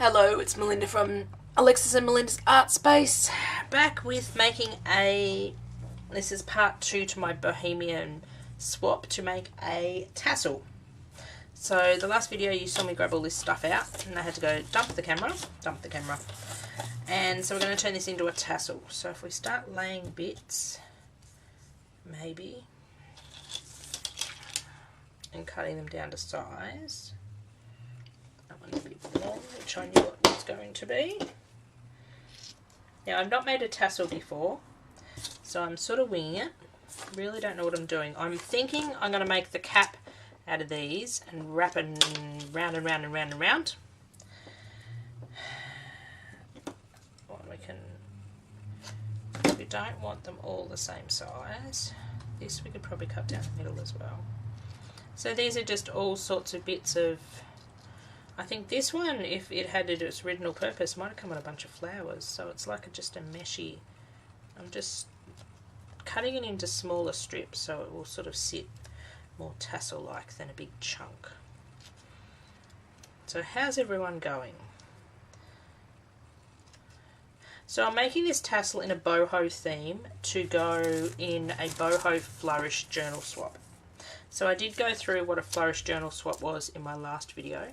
Hello, it's Melinda from Alexis and Melinda's Art Space, back with making this is part 2 to my bohemian swap to make a tassel. So the last video you saw me grab all this stuff out and I had to go dump the camera, and so we're going to turn this into a tassel. So if we start laying bits, maybe, and cutting them down to size. A bit long, which I knew it was going to be. Now I've not made a tassel before, so I'm sort of winging it. Really don't know what I'm doing. I'm thinking I'm going to make the cap out of these and wrap it round and round and round and round. We don't want them all the same size. This we could probably cut down the middle as well. So these are just all sorts of bits of, I think this one, if it had its original purpose, might have come on a bunch of flowers. So it's like just a meshy. I'm just cutting it into smaller strips so it will sort of sit more tassel-like than a big chunk. So how's everyone going? So I'm making this tassel in a BoHo theme to go in a BoHo Flourish journal swap. So I did go through what a Flourish journal swap was in my last video.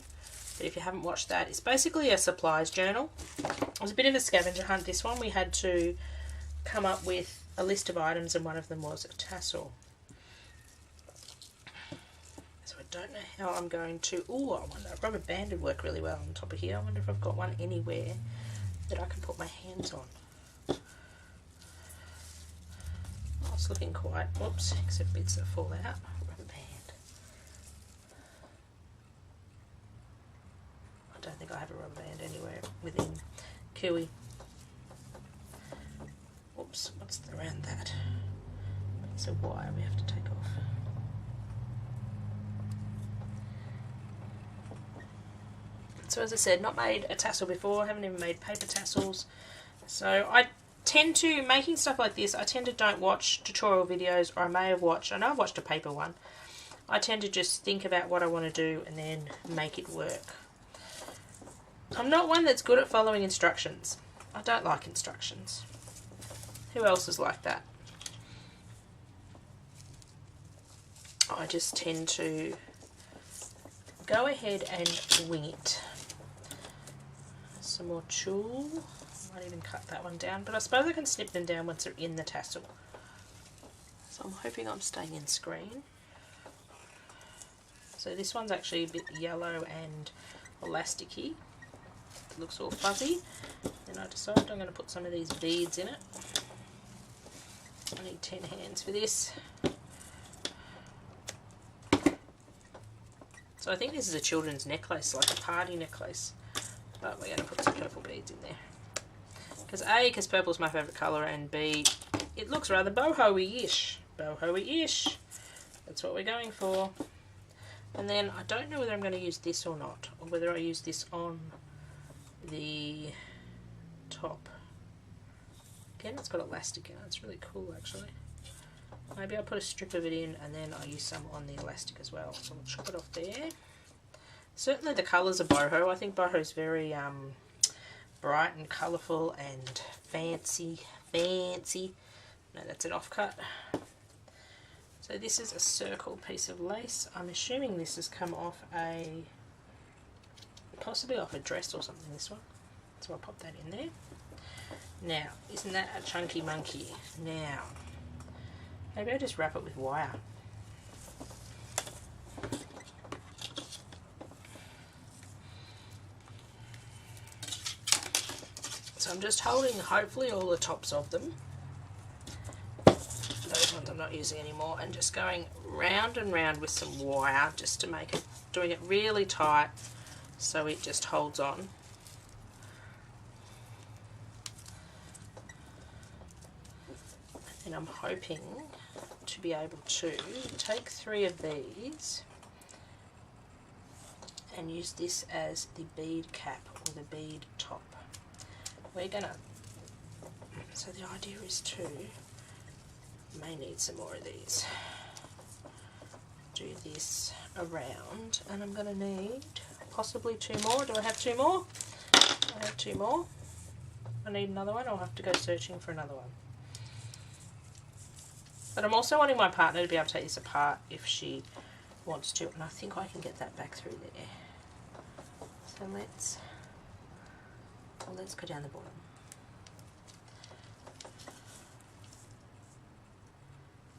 But if you haven't watched that, it's basically a supplies journal. It was a bit of a scavenger hunt, this one. We had to come up with a list of items and one of them was a tassel. So I don't know how I'm going to... Oh, I wonder, a rubber band would work really well on top of here. I wonder if I've got one anywhere that I can put my hands on. Oh, it's looking quite... Whoops, except bits that fall out. I don't think I have a rubber band anywhere within Kiwi. Oops, what's around that? It's a wire we have to take off. So as I said, not made a tassel before, haven't even made paper tassels. So I tend to, making stuff like this, I tend to don't watch tutorial videos, or I may have watched, I know I've watched a paper one. I tend to just think about what I want to do and then make it work. I'm not one that's good at following instructions. I don't like instructions. Who else is like that? I just tend to go ahead and wing it. Some more tulle. Might even cut that one down, but I suppose I can snip them down once they're in the tassel. So I'm hoping I'm staying in screen. So this one's actually a bit yellow and elasticy. Looks all fuzzy, and I decided I'm going to put some of these beads in it. I need 10 hands for this. So I think this is a children's necklace, like a party necklace, but we're going to put some purple beads in there. Because A, because purple's my favourite colour, and B, it looks rather boho-ish. Boho-ish. That's what we're going for. And then I don't know whether I'm going to use this or not, or whether I use this on the top. Again, it's got elastic in it. It's really cool, actually. Maybe I'll put a strip of it in and then I'll use some on the elastic as well. So we'll chop it off there. Certainly the colours of boho. I think boho is very bright and colourful and fancy. No, that's an offcut. So this is a circle piece of lace. I'm assuming this has come off possibly off a dress or something, this one. So I'll pop that in there. Now, isn't that a chunky monkey? Now, maybe I'll just wrap it with wire. So I'm just holding, hopefully, all the tops of them. Those ones I'm not using anymore, and just going round and round with some wire just to make it, doing it really tight so it just holds on. And I'm hoping to be able to take 3 of these and use this as the bead cap or the bead top. We're gonna, so the idea is to, may need some more of these. Do this around, and I'm gonna need possibly 2 more. Do I have 2 more? I have 2 more. I need another one. I'll have to go searching for another one. But I'm also wanting my partner to be able to take this apart if she wants to, and I think I can get that back through there. So let's go down the bottom.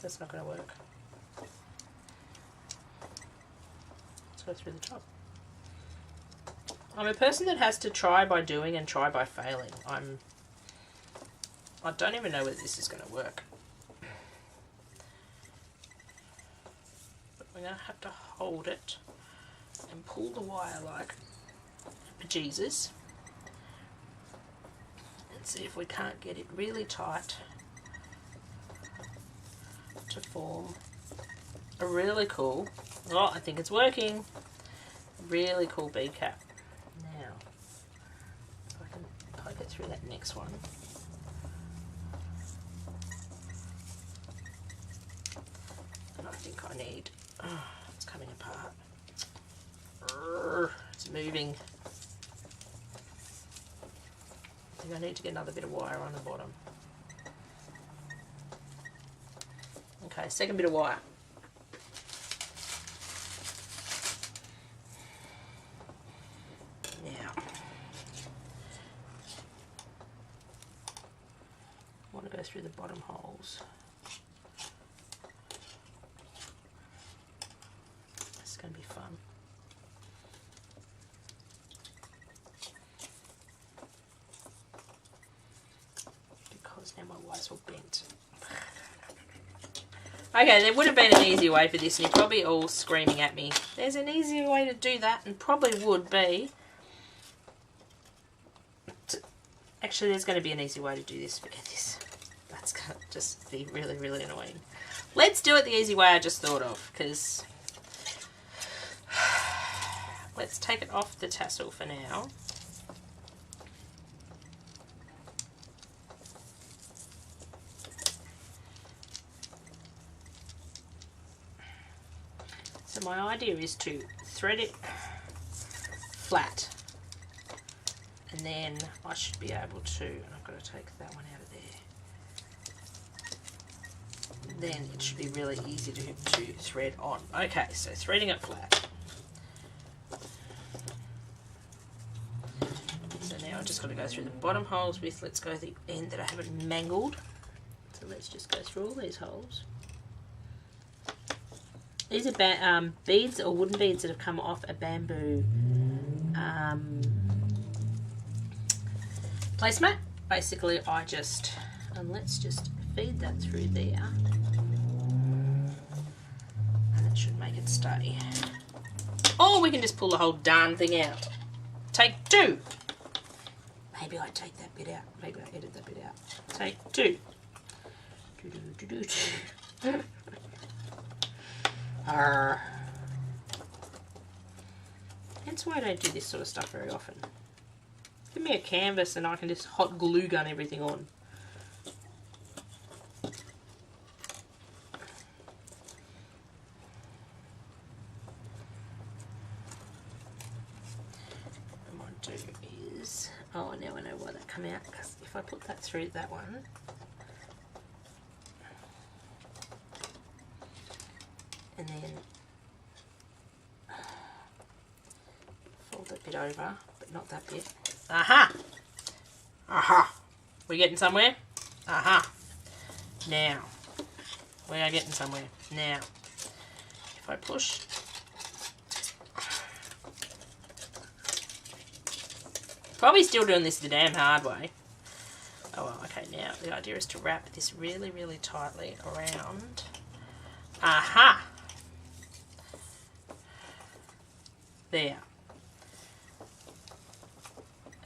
That's not going to work. Let's go through the top. I'm a person that has to try by doing and try by failing. I don't even know whether this is going to work. But we're going to have to hold it and pull the wire like bejesus and see if we can't get it really tight to form a really cool, oh, I think it's working, really cool bead cap. Now, if I can poke it through that next one. And I think I need, oh, it's coming apart. It's moving. I think I need to get another bit of wire on the bottom. Okay, second bit of wire. Now, I want to go through the bottom holes. This is going to be fun. Because now my wire's all bent. Okay, there would have been an easier way for this, and you're probably all screaming at me. There's an easier way to do that, and probably would be... Actually, there's going to be an easy way to do this. Forget this. That's going to just be really, really annoying. Let's do it the easy way I just thought of, because... Let's take it off the tassel for now. So my idea is to thread it flat, and then I should be able to, and I've got to take that one out of there, then it should be really easy to thread on. Okay, so threading it flat. So now I've just got to go through the bottom holes with, let's go the end that I haven't mangled. So let's just go through all these holes. These are beads or wooden beads that have come off a bamboo placemat. Basically, and let's just feed that through there, and it should make it stay. Or we can just pull the whole darn thing out. Take 2. Maybe I take that bit out. Maybe I edit that bit out. Take 2. That's why I don't do this sort of stuff very often. Give me a canvas and I can just hot glue gun everything on. What I might do is, oh, now I know why that come out, because if I put that through that one, and then fold that bit over, but not that bit. Aha! Aha! We getting somewhere? Aha! Now, we are getting somewhere. Now, if I push, probably still doing this the damn hard way. Oh well, okay, now the idea is to wrap this really, really tightly around. Aha! There.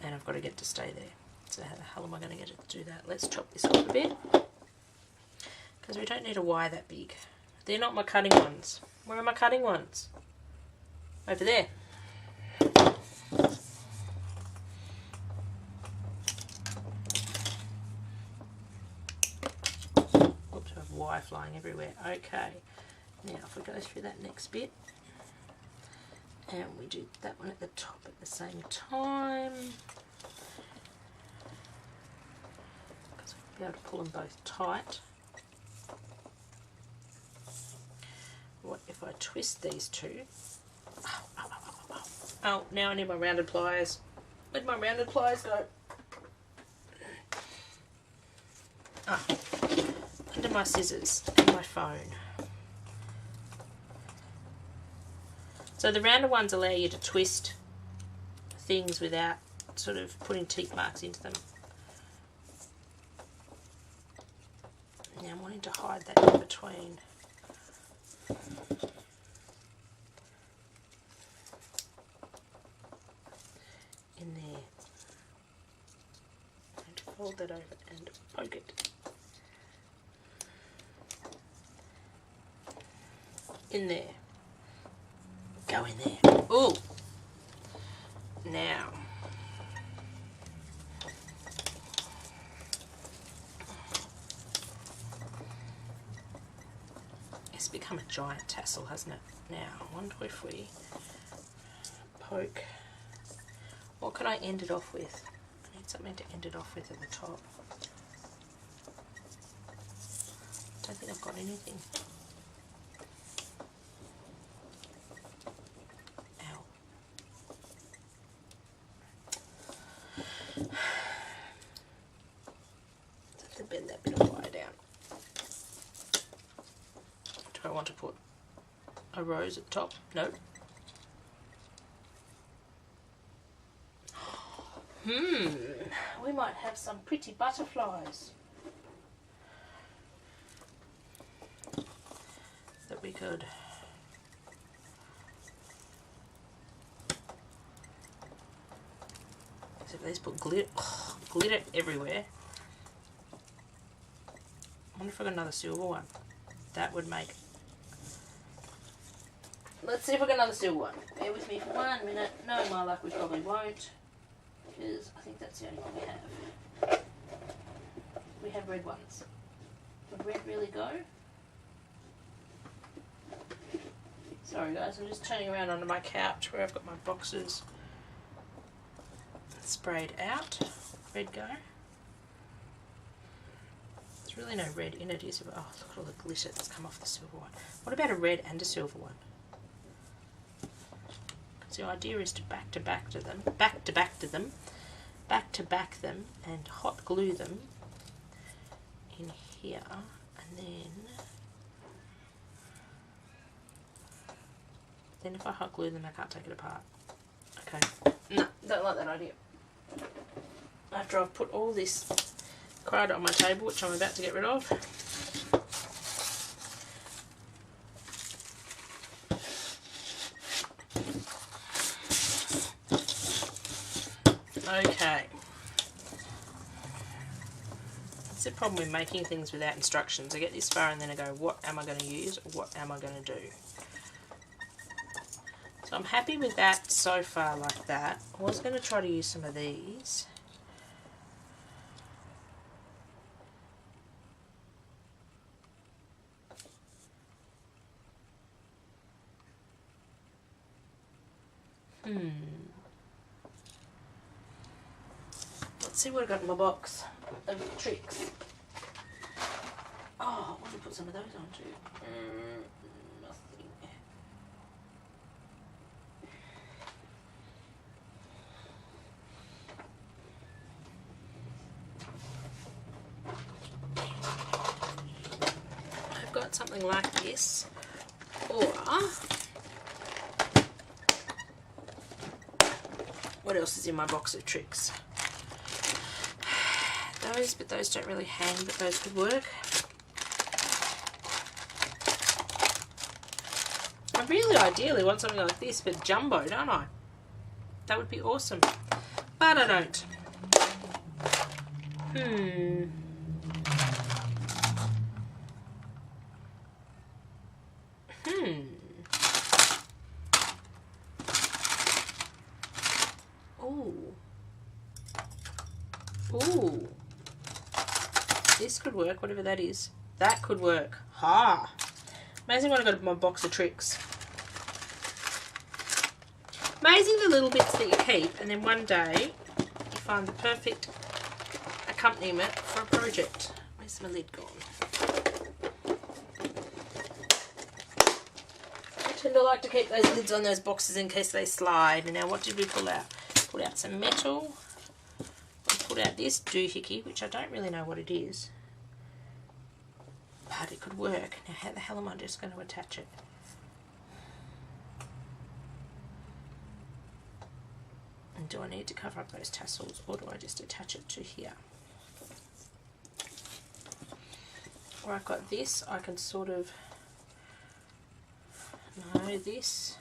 And I've got to get to stay there. So how the hell am I going to get it to do that? Let's chop this off a bit, because we don't need a wire that big. They're not my cutting ones. Where are my cutting ones? Over there. Oops, I have wire flying everywhere. Okay. Now if we go through that next bit, and we do that one at the top at the same time. Be able to pull them both tight. What if I twist these two? Oh, now I need my rounded pliers. Where'd my rounded pliers go? Ah, under my scissors and my phone. So the rounded ones allow you to twist things without sort of putting teeth marks into them. Now I'm wanting to hide that in between. In there. I'm going to fold that over and poke it. In there. Go in there. Ooh! Now. It's become a giant tassel, hasn't it? Now, I wonder if we poke. What can I end it off with? I need something to end it off with at the top. I don't think I've got anything. Ow. So I have to bend that bit of wire down. Do I want to put a rose at the top? No. We might have some pretty butterflies that we could except these put glitter, glitter everywhere. I wonder if I got another silver one. That would make. Let's see if I got another silver one. Bear with me for 1 minute. No, my luck, we probably won't. Because I think that's the only one we have. We have red ones. Would red really go? Sorry guys, I'm just turning around onto my couch where I've got my boxes sprayed out. Red go? There's really no red in it, is there? Oh, look at all the glitter that's come off the silver one. What about a red and a silver one? So the idea is to back to back them, and hot glue them in here, and then if I hot glue them I can't take it apart. Okay, no, don't like that idea. After I've put all this crud on my table, which I'm about to get rid of, okay. That's the problem with making things without instructions. I get this far and then I go, what am I going to use? Or what am I going to do? So I'm happy with that so far like that. I was going to try to use some of these. Let's see what I got in my box of tricks. Oh, what did I put some of those on too? Nothing. I've got something like this, or what else is in my box of tricks? Those, but those don't really hang, but those could work. I really ideally want something like this, but jumbo, don't I? That would be awesome. But I don't. Ooh. This could work, whatever that is. That could work. Ha! Amazing what I got in my box of tricks. Amazing the little bits that you keep, and then one day you find the perfect. I accompaniment for a project. Where's my lid gone? I tend to like to keep those lids on those boxes in case they slide. And now what did we pull out? Pulled out some metal. We pulled out this doohickey, which I don't really know what it is. But it could work. Now how the hell am I just going to attach it? And do I need to cover up those tassels, or do I just attach it to here? Or I've got this, I can sort of, no, this.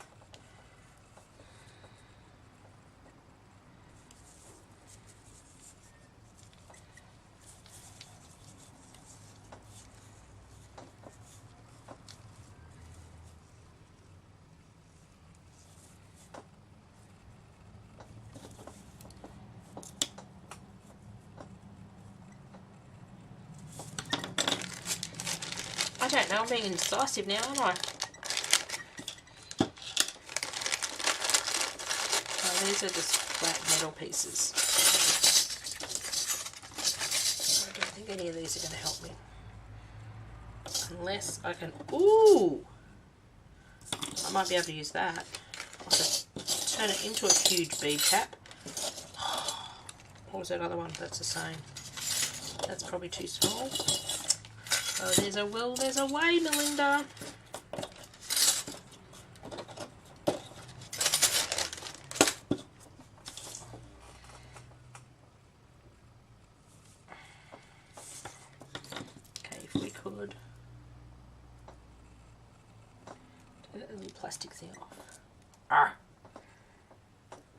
I don't know, I'm being indecisive now, aren't I? Oh, these are just flat metal pieces. I don't think any of these are going to help me. Unless I can... Ooh! I might be able to use that. I can turn it into a huge bead cap. What was that other one? That's the same. That's probably too small. Oh, there's a will, there's a way, Melinda. Okay, if we could take that little plastic thing off. Ah!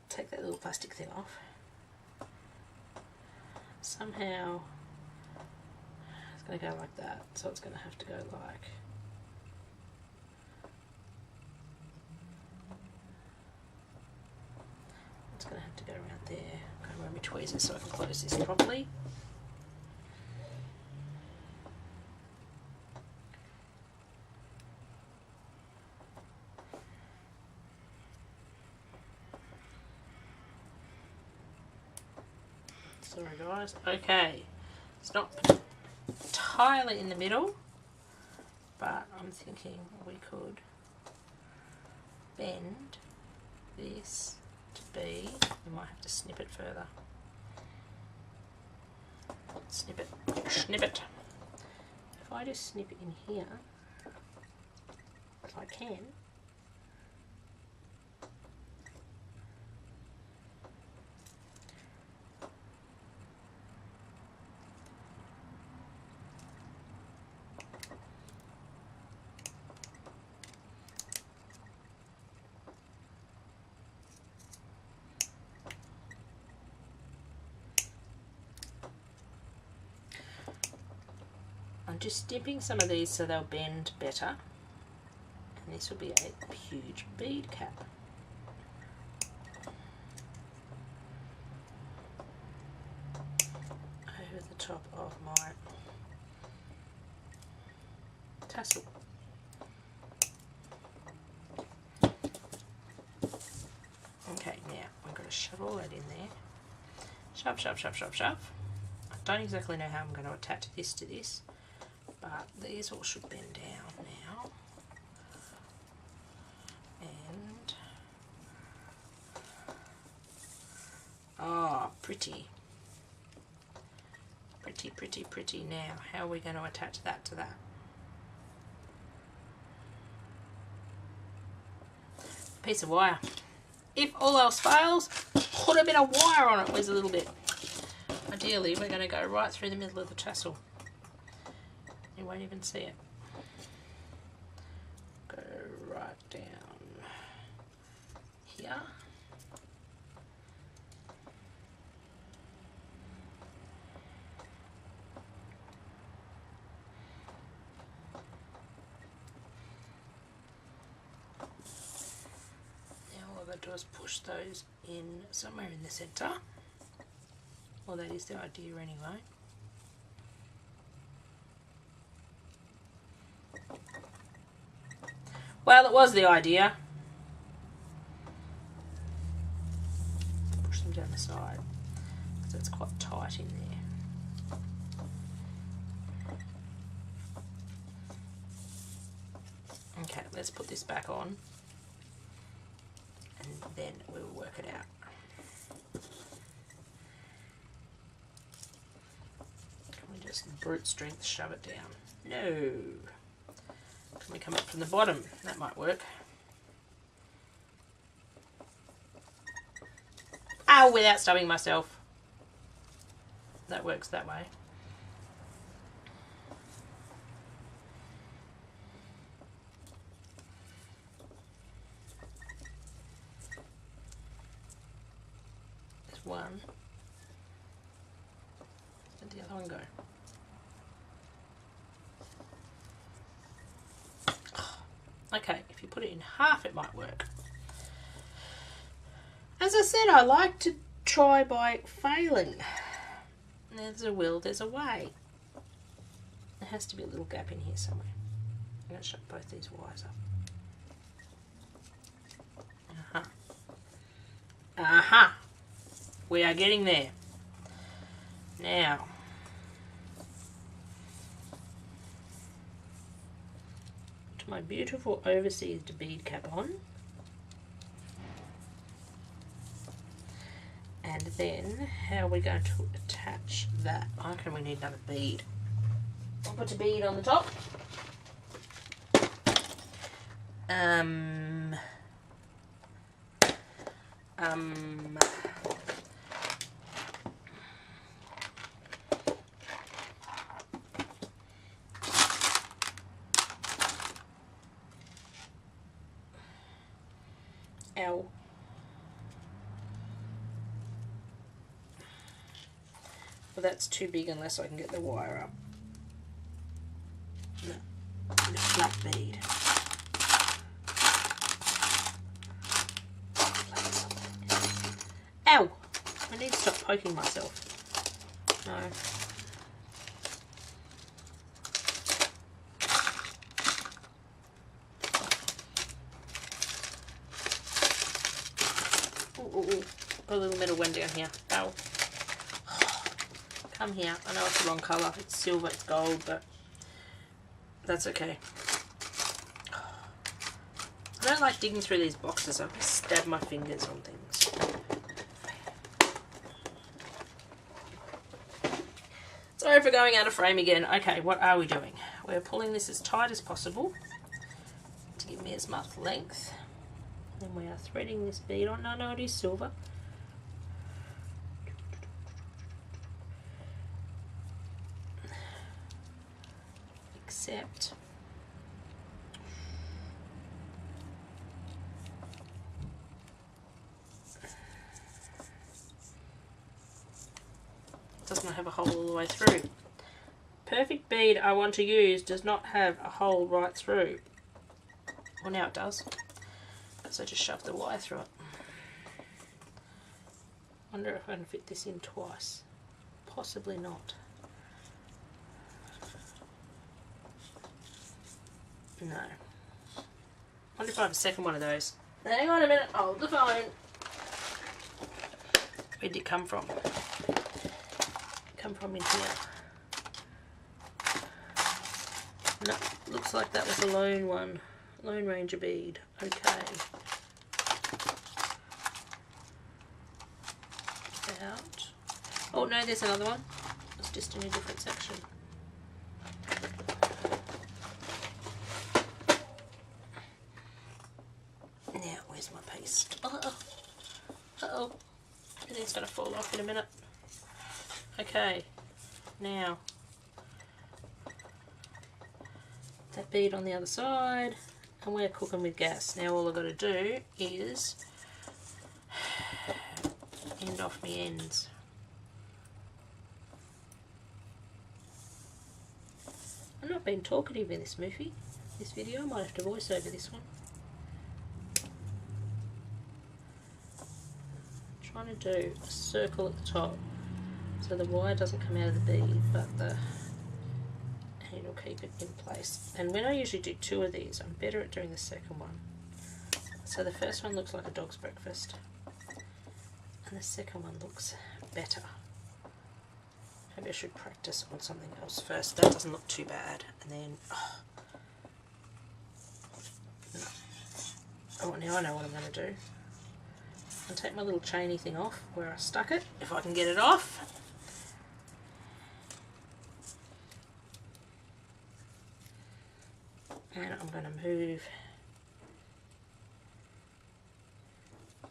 Take that little plastic thing off. Somehow it's going to go like that, so it's going to have to go like it's going to have to go around there. I'm going to run my tweezers so I can close this properly. Sorry guys. Okay, it's not entirely in the middle, but I'm thinking we could bend this to be, we might have to snip it further. Snip it, snip it. If I just snip it in here, if I can, I'm just dipping some of these so they'll bend better, and this will be a huge bead cap. Over the top of my tassel. Okay, now I'm going to shove all that in there. Shove, shove, shove, shove, shove. I don't exactly know how I'm going to attach this to this, but these all should bend down now. And oh, pretty. Pretty, pretty, pretty. Now, how are we going to attach that to that? Piece of wire. If all else fails, put a bit of wire on it. Where's a little bit? Ideally, we're going to go right through the middle of the tassel. You won't even see it. Go right down here. Now all I've got to do is push those in somewhere in the centre. Well, that is the idea anyway. Well, it was the idea. Push them down the side because it's quite tight in there. Okay, let's put this back on and then we'll work it out. Can we just brute strength shove it down? No. Can we come up from the bottom? That might work. Ow, without stubbing myself. That works that way. There's one. Where'd the other one go? Okay, if you put it in half, it might work. As I said, I like to try by failing. There's a will, there's a way. There has to be a little gap in here somewhere. I'm going to shut both these wires up. Aha! We are getting there. Now, to my beautiful overseas bead cap on. And then, how are we going to attach that? I reckon we need another bead. I'll put a bead on the top. Ow. Well, that's too big unless I can get the wire up. No, a flat bead. Ow! I need to stop poking myself. No. Ooh. Got a little metal one down here. Ow. Come here. I know it's the wrong colour. It's silver, it's gold, but that's okay. I don't like digging through these boxes. I just stab my fingers on things. Sorry for going out of frame again. Okay, what are we doing? We're pulling this as tight as possible to give me as much length. Then we are threading this bead on. No, it is silver. Except it does not have a hole all the way through. Perfect bead I want to use does not have a hole right through. Well, now it does, because I just shoved the wire through it. Wonder if I can fit this in twice. Possibly not. No. Wonder if I have a second one of those. Hang on a minute, hold the phone. Where did it come from? Come from in here. No, looks like that was a lone one. Lone Ranger bead. Okay. Out. Oh no, there's another one. It's just in a different section. Now, where's my paste? Uh-oh. I think it's going to fall off in a minute. Okay. Now, that bead on the other side, and we're cooking with gas. Now all I've got to do is end off my ends. I'm not being talkative in this video. I might have to voice over this one. I'm trying to do a circle at the top so the wire doesn't come out of the bead, but it'll keep it in place. And when I usually do two of these, I'm better at doing the second one. So the first one looks like a dog's breakfast, and the second one looks better. Maybe I should practice on something else first. That doesn't look too bad. And then Oh, now I know what I'm going to do. I'll take my little chainy thing off where I stuck it, if I can get it off. And I'm going to move,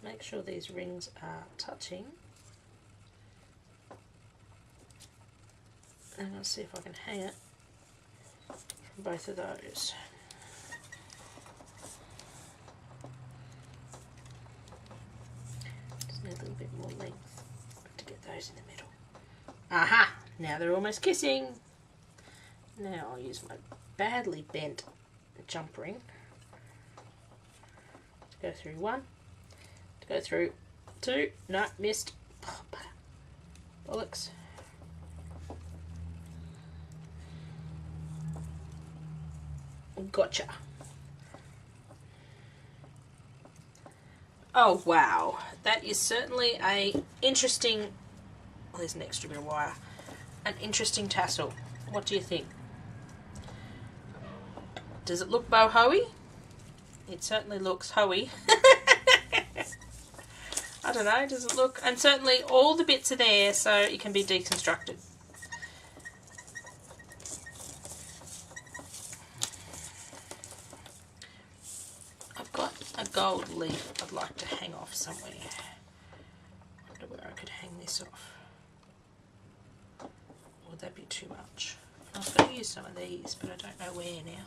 make sure these rings are touching. And I'll see if I can hang it from both of those. Just need a little bit more length to get those in the middle. Aha! Now they're almost kissing. Now I'll use my badly bent jump ring to go through one, to go through two. No, missed. Oh, bollocks. Gotcha. Oh wow, that is certainly a interesting, well, there's an extra bit of wire, an interesting tassel. What do you think? Does it look boho-y? It certainly looks ho-y. I don't know, does it look, and certainly all the bits are there so it can be deconstructed. I've got a gold leaf I'd like to hang off somewhere. I wonder where I could hang this off. Would that be too much? I was going to use some of these, but I don't know where now.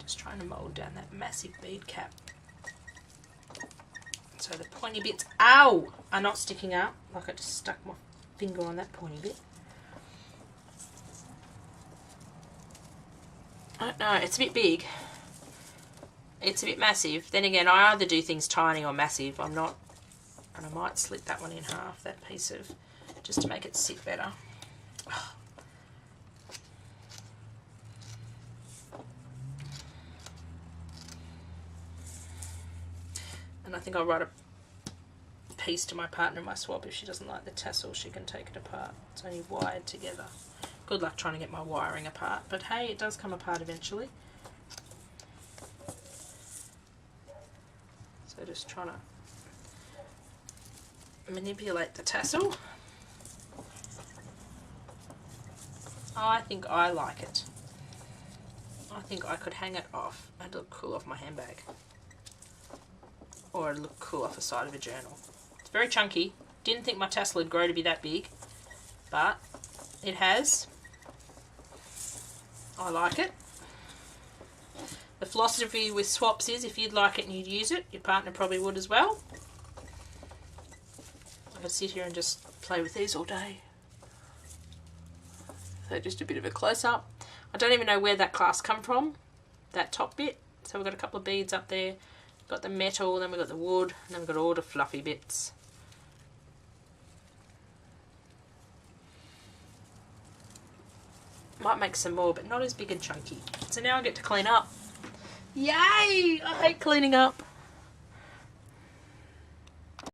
Just trying to mould down that massive bead cap. So the pointy bits, ow, are not sticking out. Like I just stuck my finger on that pointy bit. I don't know, it's a bit big. It's a bit massive. Then again, I either do things tiny or massive. I'm not, and I might split that one in half, that piece of, just to make it sit better. And I think I'll write a piece to my partner in my swap. If she doesn't like the tassel, she can take it apart. It's only wired together. Good luck trying to get my wiring apart, but hey, it does come apart eventually. So just trying to manipulate the tassel. I think I like it. I think I could hang it off and it'll look cool off my handbag. Or it'll look cool off the side of a journal. It's very chunky. Didn't think my tassel would grow to be that big, but it has. I like it. The philosophy with swaps is if you'd like it and you'd use it, your partner probably would as well. I could sit here and just play with these all day. So just a bit of a close-up. I don't even know where that clasp come from, that top bit. So we've got a couple of beads up there. We've got the metal, then we've got the wood, and then we've got all the fluffy bits. Might make some more, but not as big and chunky. So now I get to clean up. Yay! I hate cleaning up.